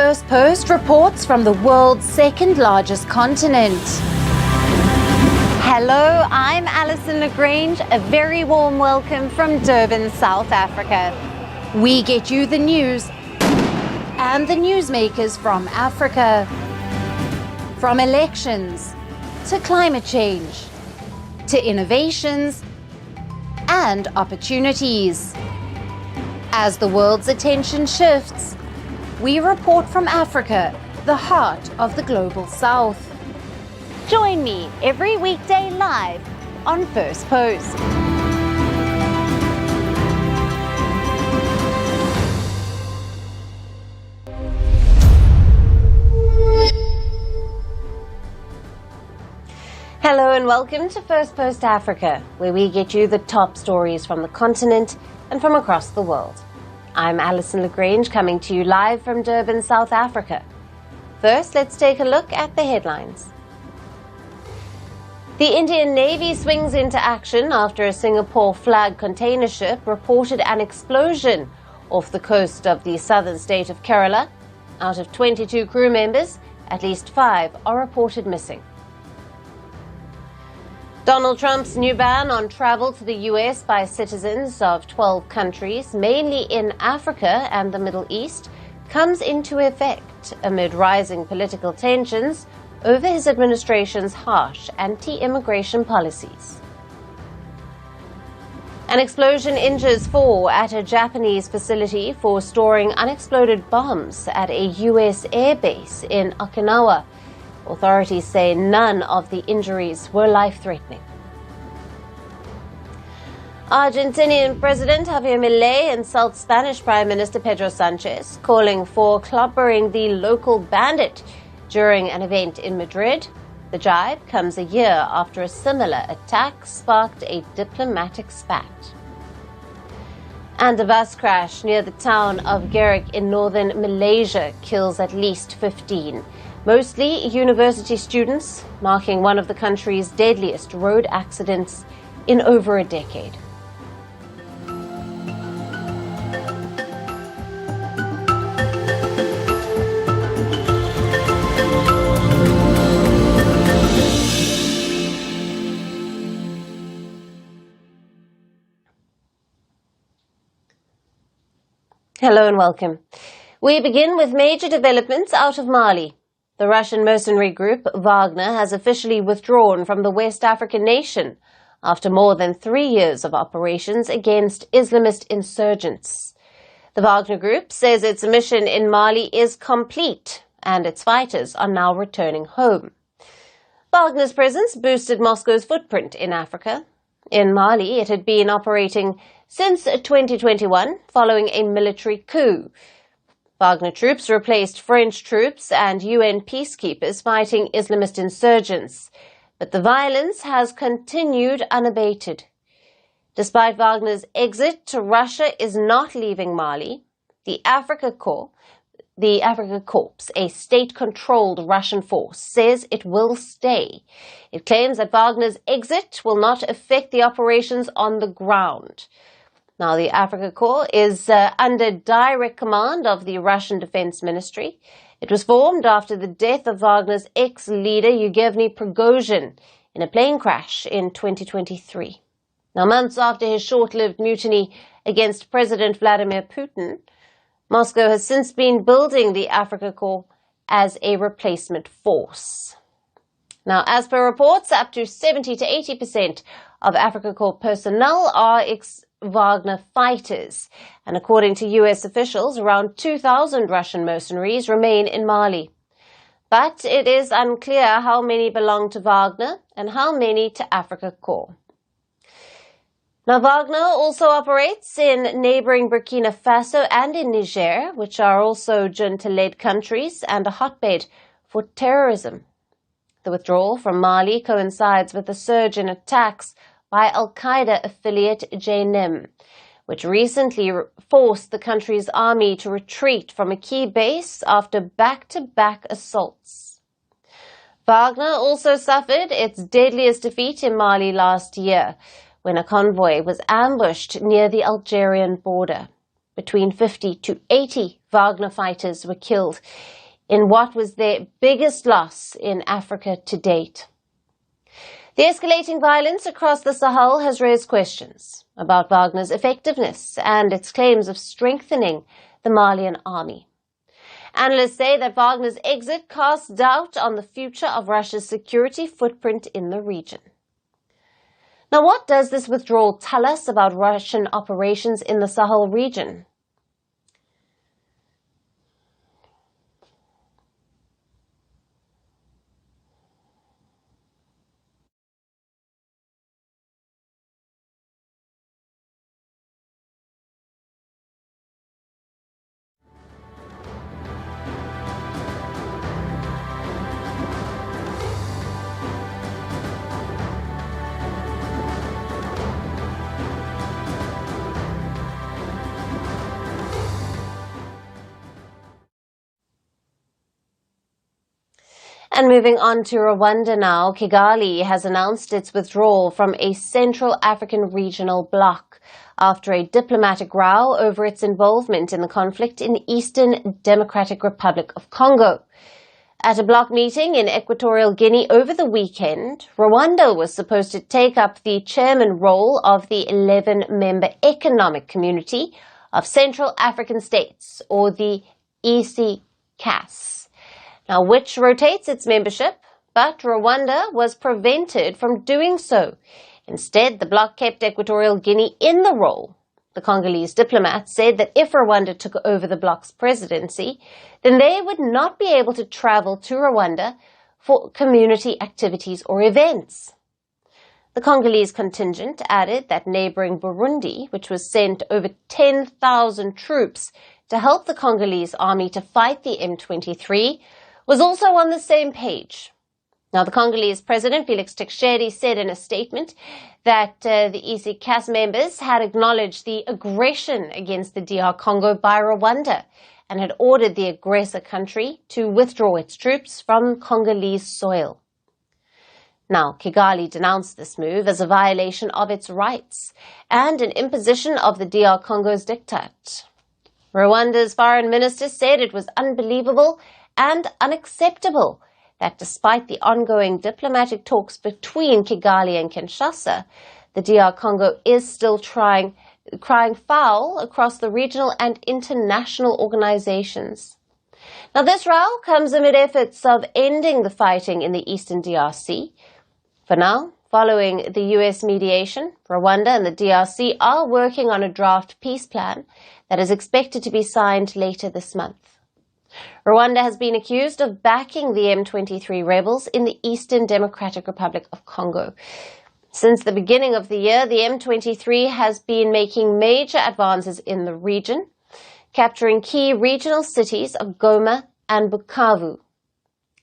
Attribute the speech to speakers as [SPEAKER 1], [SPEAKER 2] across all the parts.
[SPEAKER 1] Firstpost reports from the world's second largest continent. Hello, I'm Alyson Grange. A very warm welcome from Durban, South Africa. We get you the news and the newsmakers from Africa. From elections to climate change to innovations and opportunities. As the world's attention shifts, we report from Africa, the heart of the global south. Join me every weekday live on Firstpost. Hello and welcome to Firstpost Africa, where we get you the top stories from the continent and from across the world. I'm Alyson Grange, coming to you live from Durban, South Africa. First, let's take a look at the headlines. The Indian Navy swings into action after a Singapore flag container ship reported an explosion off the coast of the southern state of Kerala. Out of 22 crew members, at least 5 are reported missing. Donald Trump's new ban on travel to the US by citizens of 12 countries, mainly in Africa and the Middle East, comes into effect amid rising political tensions over his administration's harsh anti-immigration policies. An explosion injures 4 at a Japanese facility for storing unexploded bombs at a US airbase in Okinawa. Authorities say none of the injuries were life-threatening. Argentinian President Javier Milei insults Spanish Prime Minister Pedro Sanchez, calling for clobbering the local bandit during an event in Madrid. The jibe comes a year after a similar attack sparked a diplomatic spat. And a bus crash near the town of Gerak in northern Malaysia kills at least 15. Mostly university students, marking one of the country's deadliest road accidents in over a decade. Hello and welcome. We begin with major developments out of Mali. The Russian mercenary group Wagner has officially withdrawn from the West African nation after more than 3 years of operations against Islamist insurgents. The Wagner Group says its mission in Mali is complete and its fighters are now returning home. Wagner's presence boosted Moscow's footprint in Africa. In Mali, it had been operating since 2021 following a military coup. Wagner troops replaced French troops and UN peacekeepers fighting Islamist insurgents, but the violence has continued unabated. Despite Wagner's exit, Russia is not leaving Mali. The Africa Corps, a state-controlled Russian force, says it will stay. It claims that Wagner's exit will not affect the operations on the ground. Now, the Africa Corps is under direct command of the Russian Defense Ministry. It was formed after the death of Wagner's ex-leader Yevgeny Prigozhin in a plane crash in 2023. Now, months after his short-lived mutiny against President Vladimir Putin, Moscow has since been building the Africa Corps as a replacement force. Now, as per reports, up to 70 to 80% of Africa Corps personnel are ex-Wagner fighters. And according to US officials, around 2,000 Russian mercenaries remain in Mali. But it is unclear how many belong to Wagner and how many to Africa Corps. Now, Wagner also operates in neighboring Burkina Faso and in Niger, which are also junta-led countries and a hotbed for terrorism. The withdrawal from Mali coincides with a surge in attacks by al-Qaida affiliate Jnim, which recently forced the country's army to retreat from a key base after back-to-back assaults. Wagner also suffered its deadliest defeat in Mali last year, when a convoy was ambushed near the Algerian border. Between 50 to 80 Wagner fighters were killed in what was their biggest loss in Africa to date. The escalating violence across the Sahel has raised questions about Wagner's effectiveness and its claims of strengthening the Malian army. Analysts say that Wagner's exit casts doubt on the future of Russia's security footprint in the region. Now, what does this withdrawal tell us about Russian operations in the Sahel region? And moving on to Rwanda now, Kigali has announced its withdrawal from a Central African regional bloc after a diplomatic row over its involvement in the conflict in the Eastern Democratic Republic of Congo. At a bloc meeting in Equatorial Guinea over the weekend, Rwanda was supposed to take up the chairman role of the 11-member Economic Community of Central African States, or the ECAS. Now, which rotates its membership, but Rwanda was prevented from doing so. Instead, the bloc kept Equatorial Guinea in the role. The Congolese diplomats said that if Rwanda took over the bloc's presidency, then they would not be able to travel to Rwanda for community activities or events. The Congolese contingent added that neighboring Burundi, which was sent over 10,000 troops to help the Congolese army to fight the M23, was also on the same page. Now, the Congolese president, Felix Tshisekedi, said in a statement that the ECAS members had acknowledged the aggression against the DR Congo by Rwanda and had ordered the aggressor country to withdraw its troops from Congolese soil. Now, Kigali denounced this move as a violation of its rights and an imposition of the DR Congo's diktat. Rwanda's foreign minister said it was unbelievable and unacceptable that despite the ongoing diplomatic talks between Kigali and Kinshasa, the DR Congo is still crying foul across the regional and international organizations. Now, this row comes amid efforts of ending the fighting in the eastern DRC. For now, following the US mediation, Rwanda and the DRC are working on a draft peace plan that is expected to be signed later this month. Rwanda has been accused of backing the M23 rebels in the Eastern Democratic Republic of Congo. Since the beginning of the year, the M23 has been making major advances in the region, capturing key regional cities of Goma and Bukavu.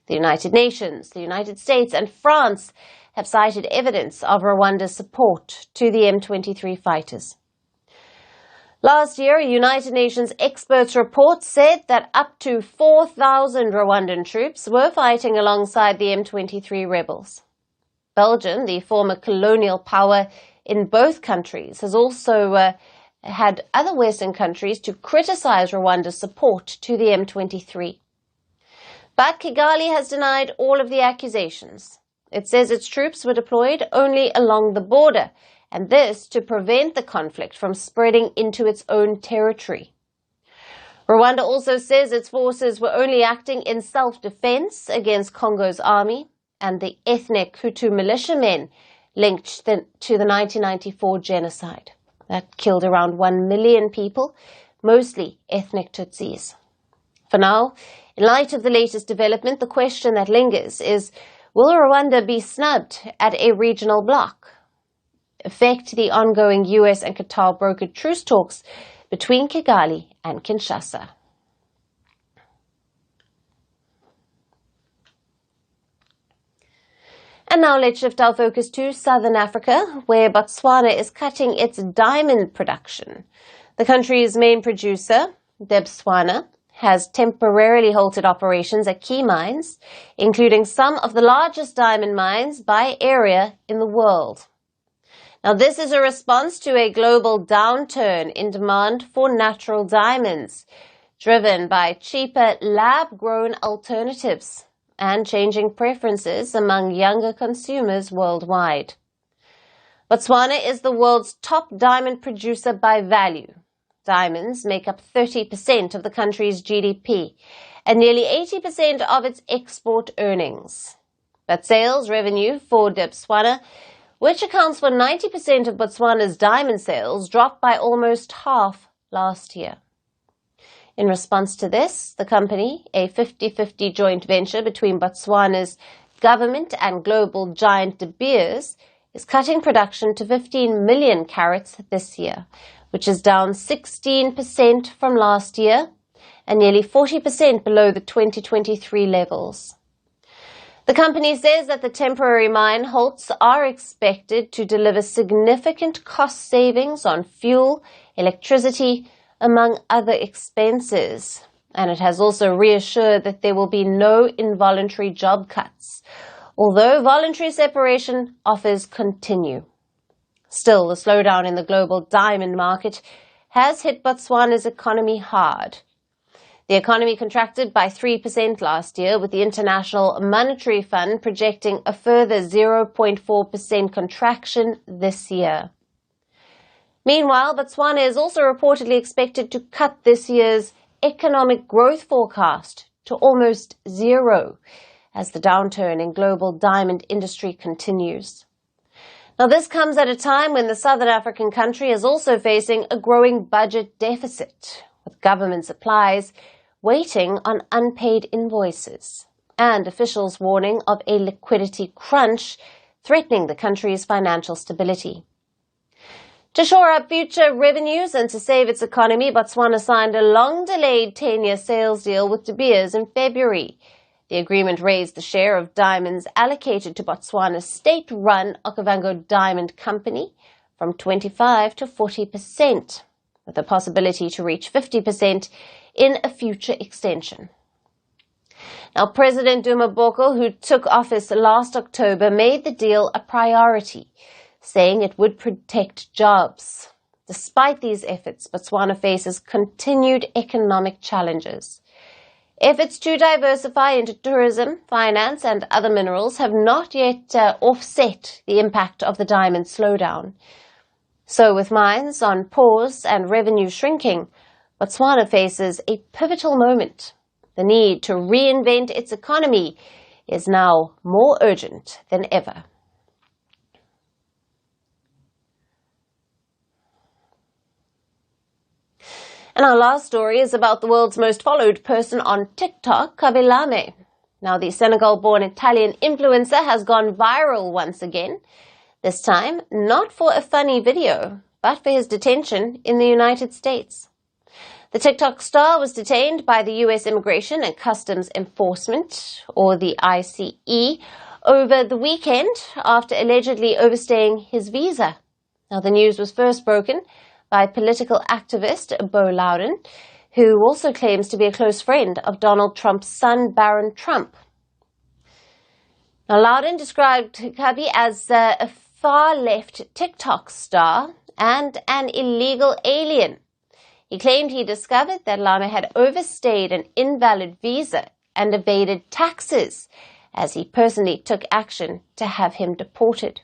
[SPEAKER 1] The United Nations, the United States, and France have cited evidence of Rwanda's support to the M23 fighters. Last year, a United Nations experts report said that up to 4,000 Rwandan troops were fighting alongside the M23 rebels. Belgium, the former colonial power in both countries, has also had other Western countries to criticize Rwanda's support to the M23. But Kigali has denied all of the accusations. It says its troops were deployed only along the border, and this to prevent the conflict from spreading into its own territory. Rwanda also says its forces were only acting in self-defense against Congo's army and the ethnic Hutu militiamen linked to the 1994 genocide that killed around 1 million people, mostly ethnic Tutsis. For now, in light of the latest development, the question that lingers is, will Rwanda be snubbed at a regional bloc? Affect the ongoing US and Qatar brokered truce talks between Kigali and Kinshasa. And now let's shift our focus to Southern Africa, where Botswana is cutting its diamond production. The country's main producer, Botswana, has temporarily halted operations at key mines, including some of the largest diamond mines by area in the world. Now, this is a response to a global downturn in demand for natural diamonds driven by cheaper lab-grown alternatives and changing preferences among younger consumers worldwide. Botswana is the world's top diamond producer by value. Diamonds make up 30% of the country's GDP and nearly 80% of its export earnings. But sales revenue for Botswana, which accounts for 90% of Botswana's diamond sales, dropped by almost half last year. In response to this, the company, a 50-50 joint venture between Botswana's government and global giant De Beers, is cutting production to 15 million carats this year, which is down 16% from last year and nearly 40% below the 2023 levels. The company says that the temporary mine halts are expected to deliver significant cost savings on fuel, electricity, among other expenses, and it has also reassured that there will be no involuntary job cuts, although voluntary separation offers continue. Still, the slowdown in the global diamond market has hit Botswana's economy hard. The economy contracted by 3% last year, with the International Monetary Fund projecting a further 0.4% contraction this year. Meanwhile, Botswana is also reportedly expected to cut this year's economic growth forecast to almost zero as the downturn in global diamond industry continues. Now, this comes at a time when the Southern African country is also facing a growing budget deficit, with government supplies waiting on unpaid invoices and officials warning of a liquidity crunch threatening the country's financial stability. To shore up future revenues and to save its economy, Botswana signed a long-delayed 10-year sales deal with De Beers in February. The agreement raised the share of diamonds allocated to Botswana's state-run Okavango Diamond Company from 25% to 40%, with the possibility to reach 50% in a future extension. Now, President Duma Boko, who took office last October, made the deal a priority, saying it would protect jobs. Despite these efforts, Botswana faces continued economic challenges. Efforts to diversify into tourism, finance and other minerals have not yet offset the impact of the diamond slowdown. So with mines on pause and revenue shrinking, Botswana faces a pivotal moment. The need to reinvent its economy is now more urgent than ever. And our last story is about the world's most followed person on TikTok, Kabilame. Now, the Senegal-born Italian influencer has gone viral once again, this time not for a funny video, but for his detention in the United States. The TikTok star was detained by the U.S. Immigration and Customs Enforcement, or the ICE, over the weekend after allegedly overstaying his visa. Now, the news was first broken by political activist Bo Loudon, who also claims to be a close friend of Donald Trump's son, Barron Trump. Now, Loudon described Kabi as a far-left TikTok star and an illegal alien. He claimed he discovered that Lame had overstayed an invalid visa and evaded taxes, as he personally took action to have him deported.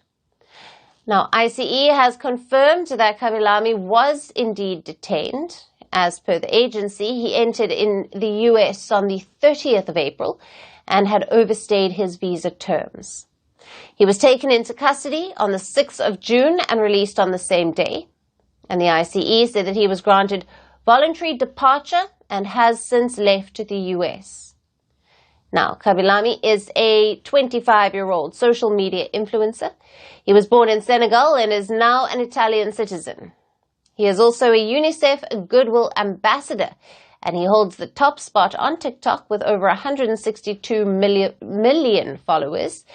[SPEAKER 1] Now, ICE has confirmed that Kabilame was indeed detained. As per the agency, he entered in the U.S. on the 30th of April and had overstayed his visa terms. He was taken into custody on the 6th of June and released on the same day. And the ICE said that he was granted voluntary departure and has since left the U.S. Now, Kabilame is a 25-year-old social media influencer. He was born in Senegal and is now an Italian citizen. He is also a UNICEF Goodwill Ambassador, and he holds the top spot on TikTok with over 162 million followers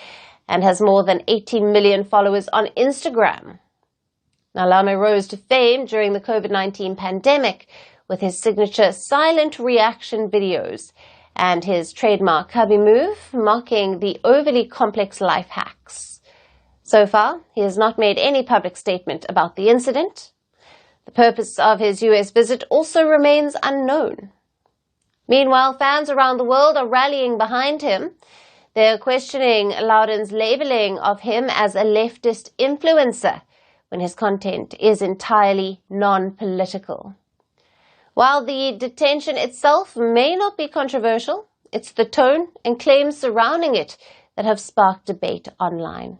[SPEAKER 1] and has more than 18 million followers on Instagram. Now, Lame rose to fame during the COVID-19 pandemic with his signature silent reaction videos and his trademark Kabi move, mocking the overly complex life hacks. So far, he has not made any public statement about the incident. The purpose of his U.S. visit also remains unknown. Meanwhile, fans around the world are rallying behind him. They're questioning Louden's labeling of him as a leftist influencer when his content is entirely non-political. While the detention itself may not be controversial, it's the tone and claims surrounding it that have sparked debate online.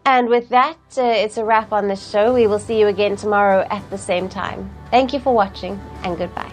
[SPEAKER 1] And with that, it's a wrap on this show. We will see you again tomorrow at the same time. Thank you for watching, and goodbye.